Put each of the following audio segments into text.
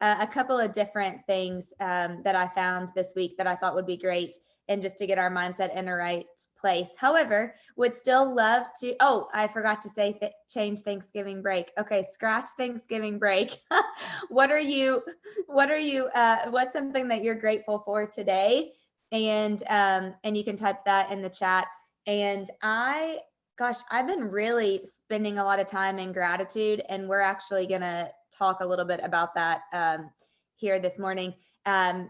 a couple of different things that I found this week that I thought would be great, and just to get our mindset in the right place. However, would still love to, oh, I forgot to say change Thanksgiving break. Okay, scratch Thanksgiving break. What's something that you're grateful for today? And you can type that in the chat. And I've been really spending a lot of time in gratitude, and we're actually gonna talk a little bit about that here this morning. And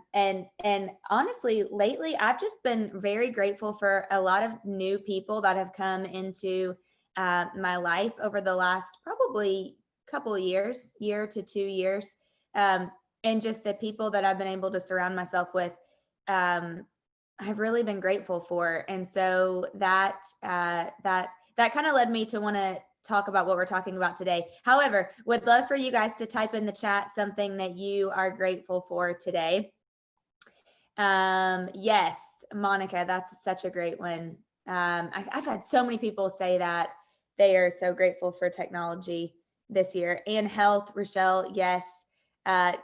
honestly, lately, I've just been very grateful for a lot of new people that have come into my life over the last probably couple of years, year to 2 years, and just the people that I've been able to surround myself with. I've really been grateful for, and so that kind of led me to want to talk about what we're talking about today. However, would love for you guys to type in the chat something that you are grateful for today. Yes, Monica, that's such a great one. I've had so many people say that they are so grateful for technology this year and health. Rochelle, yes,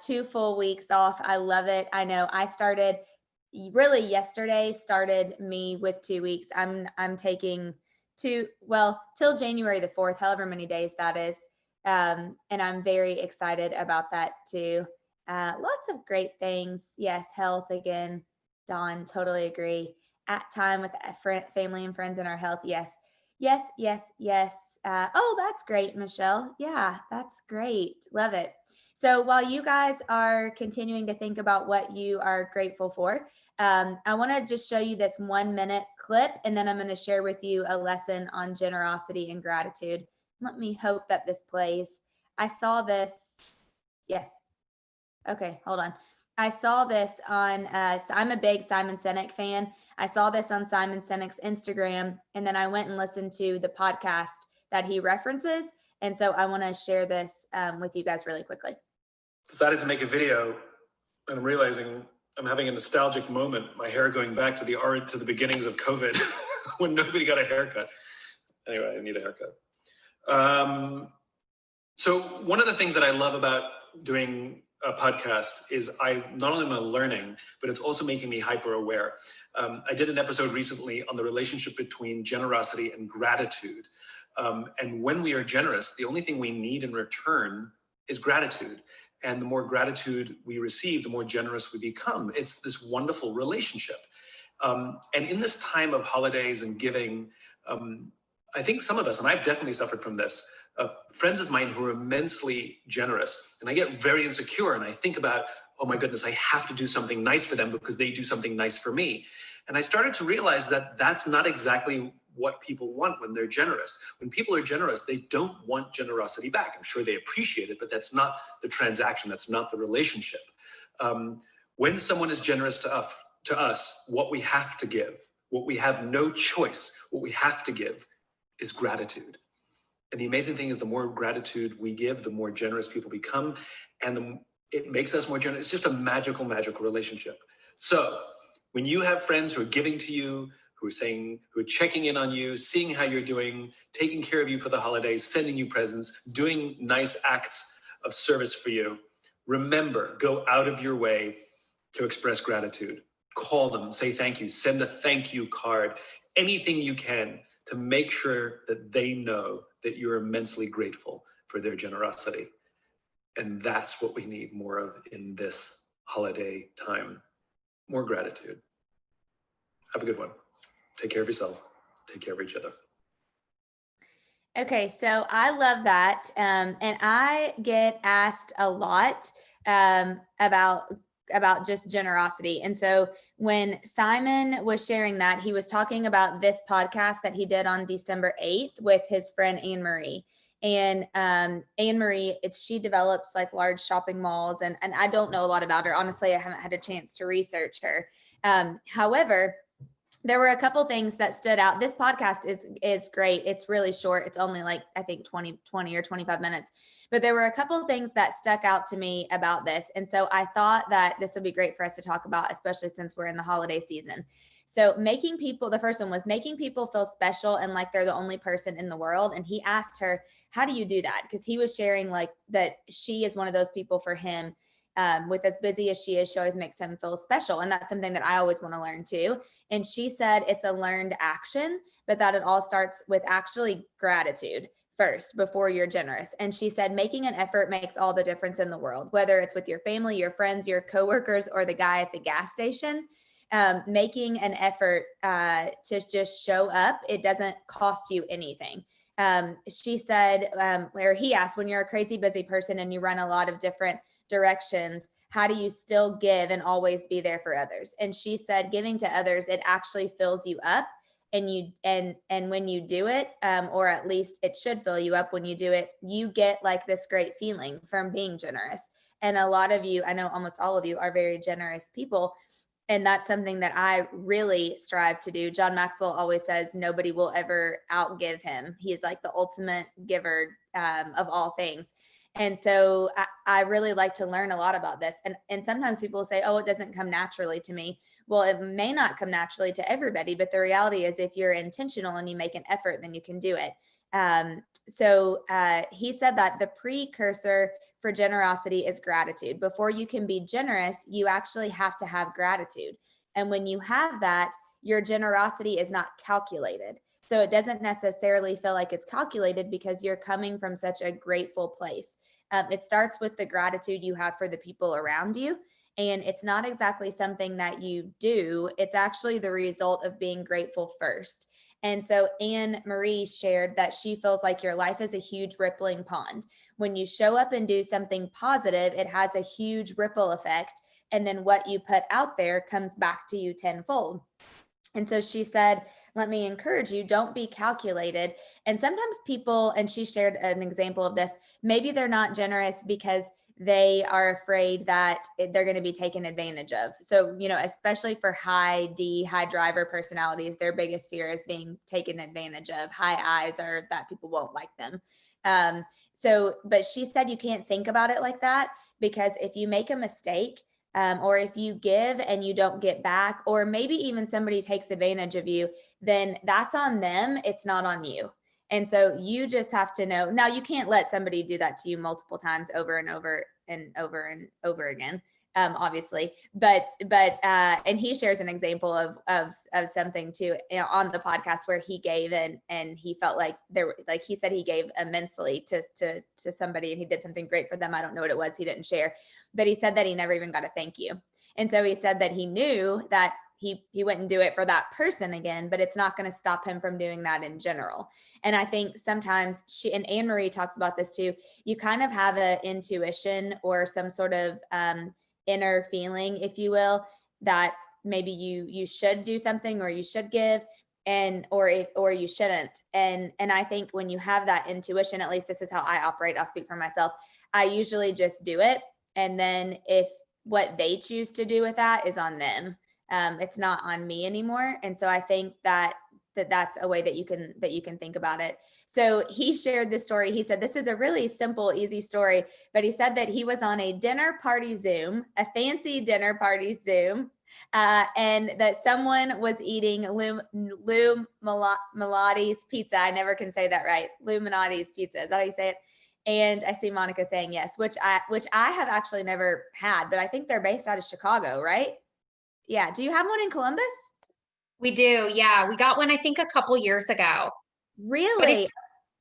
2 full weeks off. I love it. I know I started really yesterday started me with 2 weeks. I'm taking till January the 4th, however many days that is. And I'm very excited about that too. Lots of great things. Yes, health again. Dawn, totally agree. At time with family and friends in our health. Yes, yes, yes, yes. Oh, that's great, Michelle. Yeah, that's great. Love it. So while you guys are continuing to think about what you are grateful for, I want to just show you this 1-minute clip, and then I'm going to share with you a lesson on generosity and gratitude. Let me hope that this plays. I saw this. Yes. Okay, hold on. I saw this on, I'm a big Simon Sinek fan. I saw this on Simon Sinek's Instagram, and then I went and listened to the podcast that he references. And so I want to share this with you guys really quickly. Decided to make a video, and I'm realizing I'm having a nostalgic moment. My hair going back to the beginnings of COVID when nobody got a haircut. Anyway, I need a haircut. So one of the things that I love about doing a podcast is I not only am I learning, but it's also making me hyper aware. I did an episode recently on the relationship between generosity and gratitude. And when we are generous, the only thing we need in return is gratitude. And the more gratitude we receive, the more generous we become. It's this wonderful relationship. And in this time of holidays and giving, I think some of us, and I've definitely suffered from this, friends of mine who are immensely generous, and I get very insecure and I think about, oh my goodness, I have to do something nice for them because they do something nice for me. And I started to realize that that's not exactly what people want when they're generous. When people are generous, they don't want generosity back. I'm sure they appreciate it, but that's not the transaction. That's not the relationship. When someone is generous to us, what we have to give, what we have no choice, what we have to give is gratitude. And the amazing thing is the more gratitude we give, the more generous people become, and it makes us more generous. It's just a magical, magical relationship. So when you have friends who are giving to you, who are checking in on you, seeing how you're doing, taking care of you for the holidays, sending you presents, doing nice acts of service for you, remember, go out of your way to express gratitude. Call them, say thank you, send a thank you card, anything you can to make sure that they know that you're immensely grateful for their generosity. And that's what we need more of in this holiday time. More gratitude. Have a good one. Take care of yourself. Take care of each other. Okay, so I love that. And I get asked a lot about just generosity. And so when Simon was sharing that, he was talking about this podcast that he did on December 8th with his friend Anne Marie. And Anne Marie, she develops like large shopping malls, and I don't know a lot about her. Honestly, I haven't had a chance to research her. However, there were a couple things that stood out. This podcast is great. It's really short. It's only like, I think 20 or 25 minutes. But there were a couple of things that stuck out to me about this. And so I thought that this would be great for us to talk about, especially since we're in the holiday season. So the first one was making people feel special and like they're the only person in the world. And he asked her, how do you do that? Because he was sharing like that she is one of those people for him. With as busy as she always makes him feel special. And that's something that I always want to learn too. And she said it's a learned action, but that it all starts with actually gratitude first before you're generous. And she said making an effort makes all the difference in the world, whether it's with your family, your friends, your coworkers, or the guy at the gas station. Making an effort to just show up, it doesn't cost you anything. She said, where he asked, when you're a crazy busy person and you run a lot of different directions, how do you still give and always be there for others? And she said, giving to others, it actually fills you up. And when you do it, or at least it should fill you up when you do it, you get like this great feeling from being generous. And a lot of you, I know almost all of you, are very generous people. And that's something that I really strive to do. John Maxwell always says nobody will ever outgive him. He's like the ultimate giver of all things. And so I really like to learn a lot about this. And sometimes people say, oh, it doesn't come naturally to me. Well, it may not come naturally to everybody, but the reality is if you're intentional and you make an effort, then you can do it. So he said that the precursor for generosity is gratitude. Before you can be generous, you actually have to have gratitude. And when you have that, your generosity is not calculated. So it doesn't necessarily feel like it's calculated because you're coming from such a grateful place. It starts with the gratitude you have for the people around you. And it's not exactly something that you do. It's actually the result of being grateful first. And so Anne Marie shared that she feels like your life is a huge rippling pond. When you show up and do something positive, it has a huge ripple effect. And then what you put out there comes back to you tenfold. And so she said, let me encourage you, don't be calculated. And sometimes people, and she shared an example of this, maybe they're not generous because they are afraid that they're going to be taken advantage of. So, especially for high driver personalities, their biggest fear is being taken advantage of. High I's are that people won't like them. But she said you can't think about it like that, because if you make a mistake, or if you give and you don't get back, or maybe even somebody takes advantage of you, then that's on them. It's not on you. And so you just have to know. Now, you can't let somebody do that to you multiple times over and over and over and over again, obviously. But and he shares an example of something too, on the podcast where he gave and he felt like he said he gave immensely to somebody and he did something great for them. I don't know what it was. He didn't share, but he said that he never even got a thank you. And so he said that he knew that he wouldn't do it for that person again, but it's not going to stop him from doing that in general. And I think sometimes and Anne Marie talks about this too, you kind of have an intuition or some sort of inner feeling, if you will, that maybe you should do something or you should give, or you shouldn't. And I think when you have that intuition, at least this is how I operate, I'll speak for myself, I usually just do it. And then if what they choose to do with that is on them, it's not on me anymore. And so I think that's a way that you can think about it. So he shared this story. He said, this is a really simple, easy story, but he said that he was on a dinner party Zoom, a fancy dinner party Zoom, and that someone was eating Lou Malnati's pizza. I never can say that right. Lou Malnati's pizza. Is that how you say it? And I see Monica saying yes, which I have actually never had, but I think they're based out of Chicago, right? Yeah. Do you have one in Columbus? We do. Yeah. We got one, I think, a couple years ago. Really? But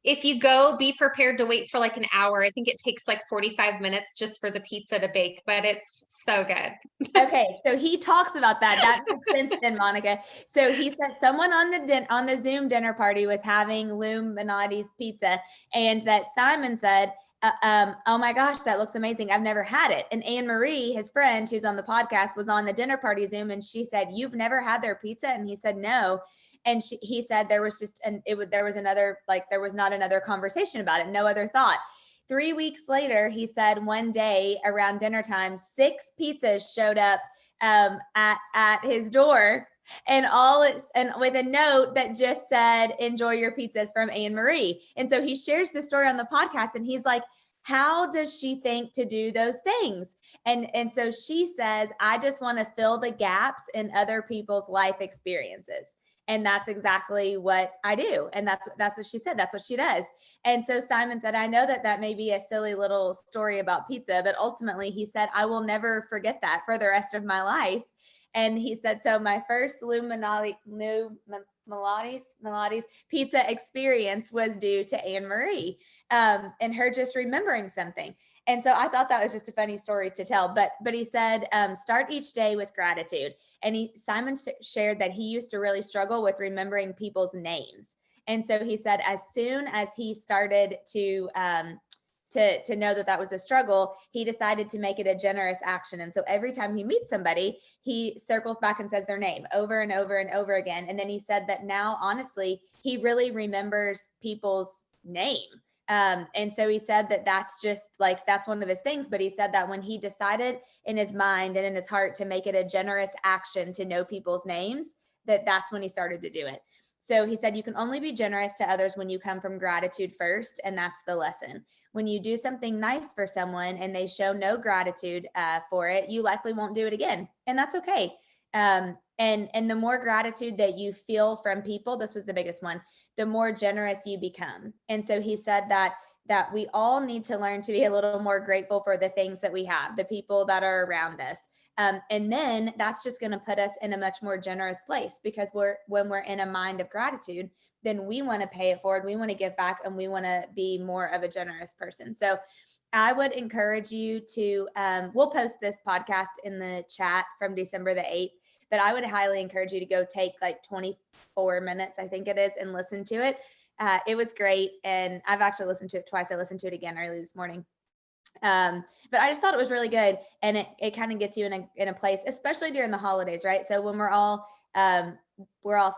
if you go, be prepared to wait for like an hour. I think it takes like 45 minutes just for the pizza to bake, but it's so good. Okay. So he talks about that. That makes sense then, Monica. So he said someone on the Zoom dinner party was having Lou Malnati's pizza, and that Simon said, oh my gosh, that looks amazing. I've never had it. And Anne Marie, his friend who's on the podcast, was on the dinner party Zoom, and she said, you've never had their pizza? And he said, no. And he said there was not another conversation about it. No other thought. 3 weeks later, he said one day around dinner time, 6 pizzas showed up at his door, and with a note that just said, enjoy your pizzas from Anne Marie. And so he shares the story on the podcast, and he's like, how does she think to do those things? And so she says, I just want to fill the gaps in other people's life experiences. And that's exactly what I do. And that's what she said. That's what she does. And so Simon said, I know that that may be a silly little story about pizza, but ultimately he said, I will never forget that for the rest of my life. And he said, so my first Melades pizza experience was due to Anne Marie, and her just remembering something. And so I thought that was just a funny story to tell. But he said, start each day with gratitude. And Simon shared that he used to really struggle with remembering people's names. And so he said, as soon as he started to know that that was a struggle, he decided to make it a generous action. And so every time he meets somebody, he circles back and says their name over and over and over again. And then he said that now, honestly, he really remembers people's name. And so he said that that's just like, that's one of his things. But he said that when he decided in his mind and in his heart to make it a generous action to know people's names, that's when he started to do it. So he said, you can only be generous to others when you come from gratitude first. And that's the lesson. When you do something nice for someone and they show no gratitude for it, you likely won't do it again. And that's okay. And the more gratitude that you feel from people, this was the biggest one, the more generous you become. And so he said that we all need to learn to be a little more grateful for the things that we have, the people that are around us. And then that's just going to put us in a much more generous place, because when we're in a mind of gratitude, then we want to pay it forward. We want to give back, and we want to be more of a generous person. So I would encourage you to, we'll post this podcast in the chat from December the 8th, but I would highly encourage you to go take like 24 minutes, I think it is, and listen to it. It was great. And I've actually listened to it twice. I listened to it again early this morning. But I just thought it was really good. And it kind of gets you in a place, especially during the holidays, right? So when we're all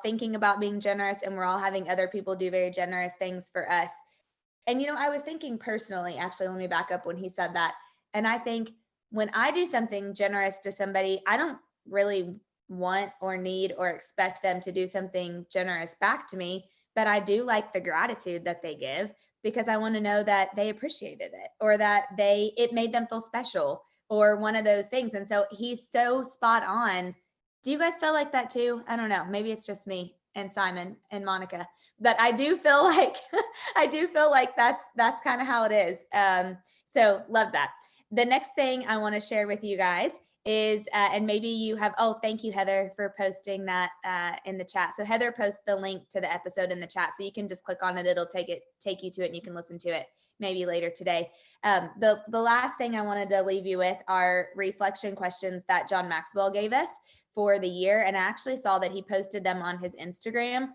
thinking about being generous, and we're all having other people do very generous things for us. And, I was thinking personally, actually, let me back up when he said that. And I think when I do something generous to somebody, I don't really want or need or expect them to do something generous back to me, but I do like the gratitude that they give, because I want to know that they appreciated it, or that it made them feel special, or one of those things. And so he's so spot on. Do you guys feel like that too? I don't know. Maybe it's just me and Simon and Monica, but I do feel like that's kind of how it is. So love that. The next thing I want to share with you guys is, and maybe you have, thank you, Heather, for posting that in the chat. So Heather posts the link to the episode in the chat, so you can just click on it. It'll take you to it, and you can listen to it maybe later today. The last thing I wanted to leave you with are reflection questions that John Maxwell gave us for the year. And I actually saw that he posted them on his Instagram.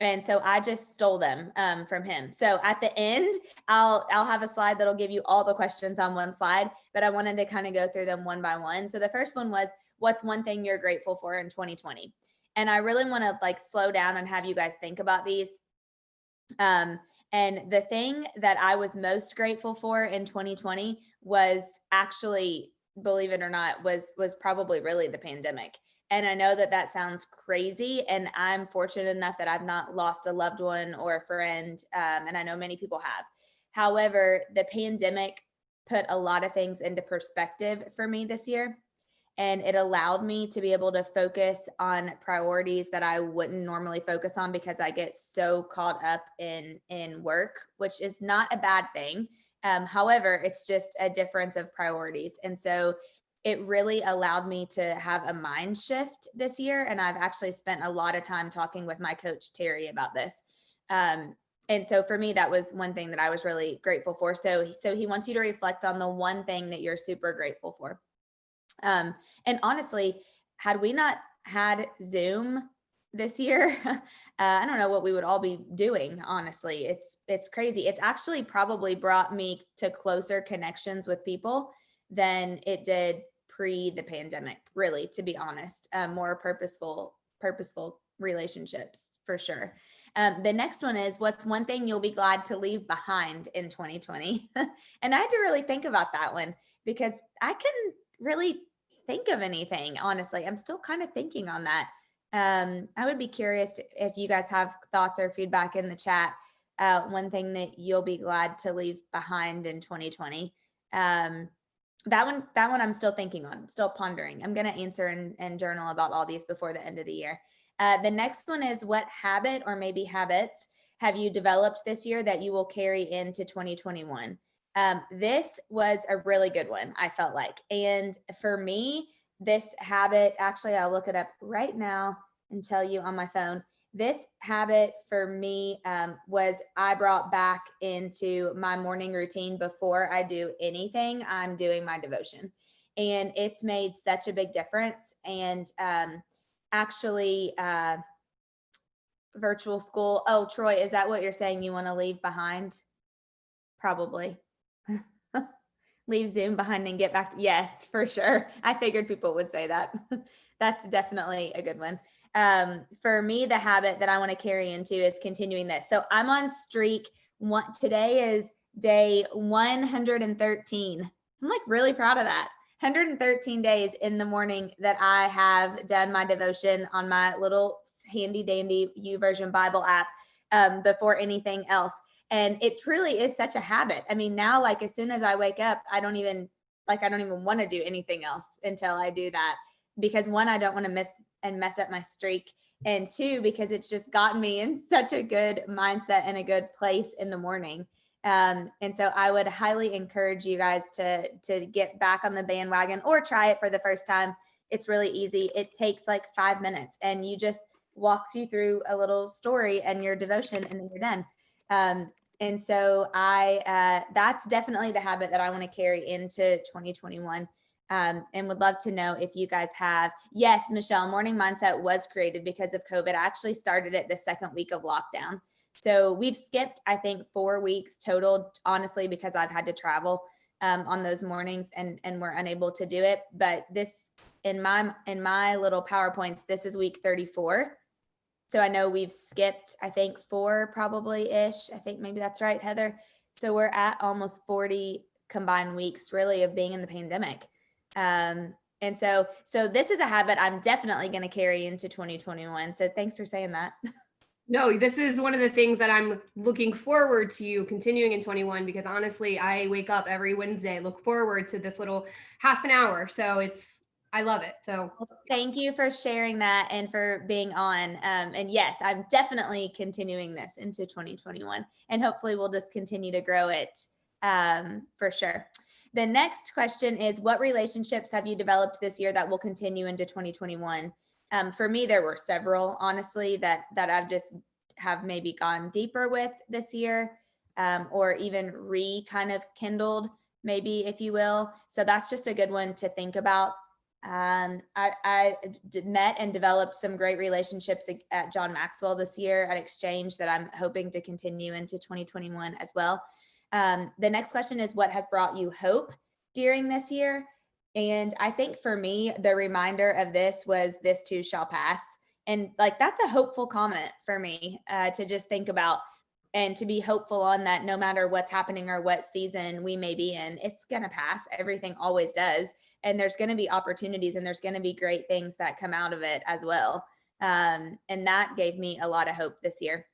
And so I just stole them from him. So at the end, I'll have a slide that'll give you all the questions on one slide, but I wanted to kind of go through them one by one. So the first one was, what's one thing you're grateful for in 2020? And I really want to slow down and have you guys think about these. And the thing that I was most grateful for in 2020 was actually, believe it or not, was probably really the pandemic. And I know that sounds crazy, and I'm fortunate enough that I've not lost a loved one or a friend, and I know many people have. However, the pandemic put a lot of things into perspective for me this year, and it allowed me to be able to focus on priorities that I wouldn't normally focus on, because I get so caught up in work, which is not a bad thing. However, it's just a difference of priorities. And so it really allowed me to have a mind shift this year. And I've actually spent a lot of time talking with my coach, Terry, about this. And so for me, that was one thing that I was really grateful for. So he wants you to reflect on the one thing that you're super grateful for. And honestly, had we not had Zoom this year, I don't know what we would all be doing. Honestly, it's crazy. It's actually probably brought me to closer connections with people than it did pre the pandemic, really, to be honest. More purposeful relationships for sure. The next one is, what's one thing you'll be glad to leave behind in 2020? And I had to really think about that one, because I couldn't really think of anything, honestly. I'm still kind of thinking on that. I would be curious if you guys have thoughts or feedback in the chat. One thing that you'll be glad to leave behind in 2020. That one I'm still thinking on, I'm still pondering. I'm going to answer and journal about all these before the end of the year. The next one is, what habit or maybe habits have you developed this year that you will carry into 2021? This was a really good one, I felt like. And for me, this habit, actually, I'll look it up right now and tell you on my phone. This habit for me was I brought back into my morning routine. Before I do anything, I'm doing my devotion. And it's made such a big difference. And actually, virtual school. Oh, Troy, is that what you're saying you want to leave behind? Probably. Leave Zoom behind and get back to, yes, for sure. I figured people would say that. That's definitely a good one. For me, the habit that I want to carry into is continuing this. So I'm on streak one. Today is day 113. I'm like really proud of that. 113 days in the morning that I have done my devotion on my little handy dandy YouVersion Bible app before anything else. And it truly is such a habit. I mean, now, like, as soon as I wake up, I don't even want to do anything else until I do that, because one, I don't want to mess up my streak. And two, because it's just gotten me in such a good mindset and a good place in the morning. And so I would highly encourage you guys to get back on the bandwagon or try it for the first time. It's really easy. It takes like 5 minutes, and you just walks you through a little story and your devotion, and then you're done. And so that's definitely the habit that I want to carry into 2021. And would love to know if you guys have. Yes, Michelle, morning mindset was created because of COVID. I actually started it the second week of lockdown. So we've skipped, I think, 4 weeks total, honestly, because I've had to travel on those mornings and we're unable to do it. But this, in my little PowerPoints, this is week 34. So I know we've skipped, I think, 4 probably ish. I think maybe that's right, Heather. So we're at almost 40 combined weeks really of being in the pandemic. And so this is a habit I'm definitely going to carry into 2021. So thanks for saying that. No, this is one of the things that I'm looking forward to continuing in 21, because honestly, I wake up every Wednesday, look forward to this little half an hour. So I love it. So thank you for sharing that and for being on. And yes, I'm definitely continuing this into 2021, and hopefully we'll just continue to grow it for sure. The next question is, what relationships have you developed this year that will continue into 2021? For me, there were several, honestly, that I've just have maybe gone deeper with this year, or even kind of kindled, maybe, if you will. So that's just a good one to think about. I met and developed some great relationships at John Maxwell this year at Exchange that I'm hoping to continue into 2021 as well. The next question is, what has brought you hope during this year? And I think for me, the reminder of this was, this too shall pass. And like, that's a hopeful comment for me to just think about, and to be hopeful on that, no matter what's happening or what season we may be in, it's going to pass. Everything always does. And there's going to be opportunities, and there's going to be great things that come out of it as well. And that gave me a lot of hope this year.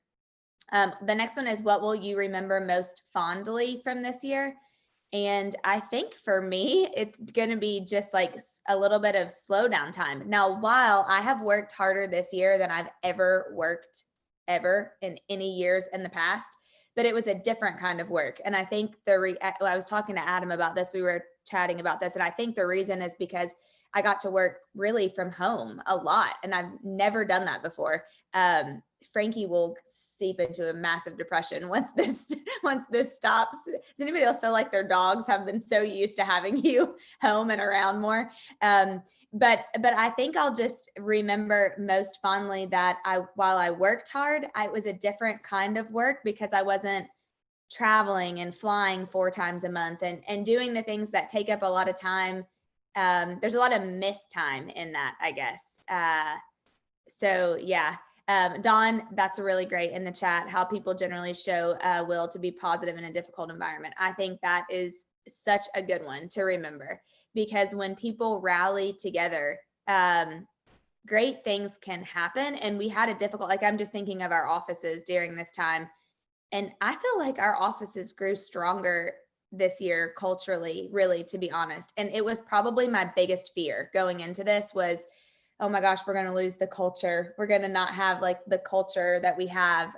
The next one is, what will you remember most fondly from this year? And I think for me, it's going to be just like a little bit of slow down time. Now, while I have worked harder this year than I've ever worked in any years in the past, but it was a different kind of work. And I think I was talking to Adam about this, we were chatting about this, and I think the reason is because I got to work really from home a lot, and I've never done that before. Frankie will seep into a massive depression once this stops. Does anybody else feel like their dogs have been so used to having you home and around more? But I think I'll just remember most fondly that while I worked hard, it was a different kind of work, because I wasn't traveling and flying 4 times a month and doing the things that take up a lot of time. There's a lot of missed time in that, I guess. So yeah. Dawn, that's really great in the chat, how people generally show will to be positive in a difficult environment. I think that is such a good one to remember, because when people rally together, great things can happen. And we had a difficult, like, I'm just thinking of our offices during this time, and I feel like our offices grew stronger this year culturally, really, to be honest. And it was probably my biggest fear going into this was, oh my gosh, we're going to lose the culture. We're going to not have like the culture that we have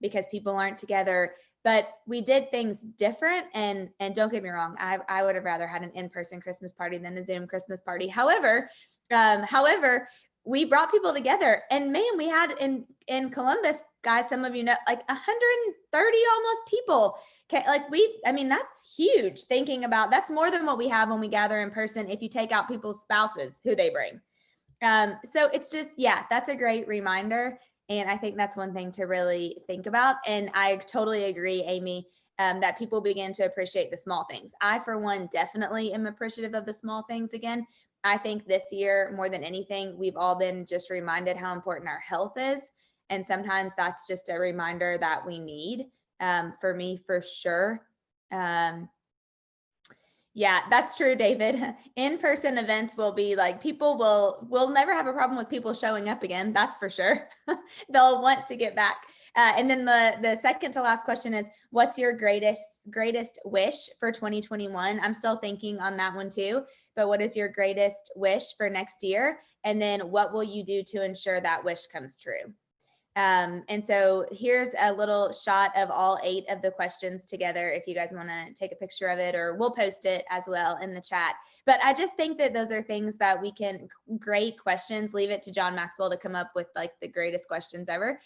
because people aren't together. But we did things different. And don't get me wrong, I would have rather had an in-person Christmas party than a Zoom Christmas party. However, we brought people together, and man, we had in Columbus, guys, some of you know, like 130 almost people. Okay, that's huge. Thinking about, that's more than what we have when we gather in person, if you take out people's spouses who they bring. So it's just, yeah, that's a great reminder. And I think that's one thing to really think about. And I totally agree, Amy, that people begin to appreciate the small things. I, for one, definitely am appreciative of the small things again. I think this year, more than anything, we've all been just reminded how important our health is. And sometimes that's just a reminder that we need. For me, for sure. Yeah, that's true, David. In-person events will be like, people will never have a problem with people showing up again. That's for sure. They'll want to get back. And then the second to last question is, what's your greatest wish for 2021? I'm still thinking on that one too, but what is your greatest wish for next year? And then what will you do to ensure that wish comes true? And so here's a little shot of all 8 of the questions together, if you guys want to take a picture of it, or we'll post it as well in the chat. But I just think that those are things that we can, great questions, leave it to John Maxwell to come up with like the greatest questions ever,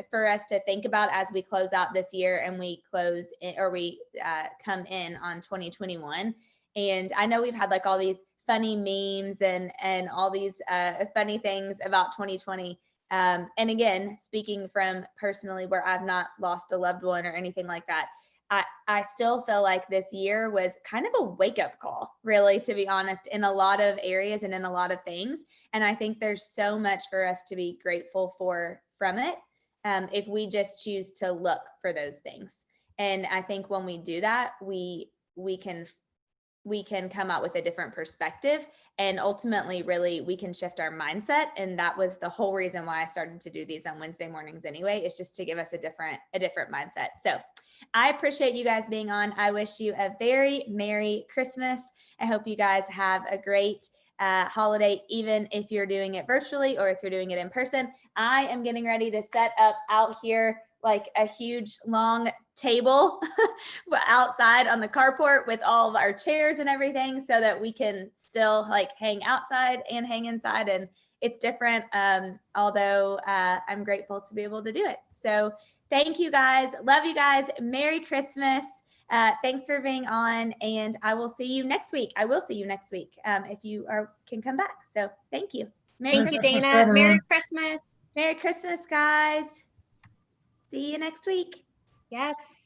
for us to think about as we close out this year and we come in on 2021. And I know we've had like all these funny memes and all these funny things about 2020. And again, speaking from personally where I've not lost a loved one or anything like that, I still feel like this year was kind of a wake-up call, really, to be honest, in a lot of areas and in a lot of things. And I think there's so much for us to be grateful for from it, if we just choose to look for those things. And I think when we do that, we can come out with a different perspective, and ultimately really we can shift our mindset. And that was the whole reason why I started to do these on Wednesday mornings anyway, is just to give us a different mindset. So I appreciate you guys being on. I wish you a very Merry Christmas. I hope you guys have a great holiday, even if you're doing it virtually or if you're doing it in person. I am getting ready to set up out here like a huge long table outside on the carport with all of our chairs and everything, so that we can still like hang outside and hang inside. And it's different, although I'm grateful to be able to do it. So thank you guys. Love you guys. Merry Christmas. Thanks for being on, and I will see you next week. If you can come back. So thank you. Thank you, Dana. Merry Christmas. Merry Christmas, guys. See you next week. Yes.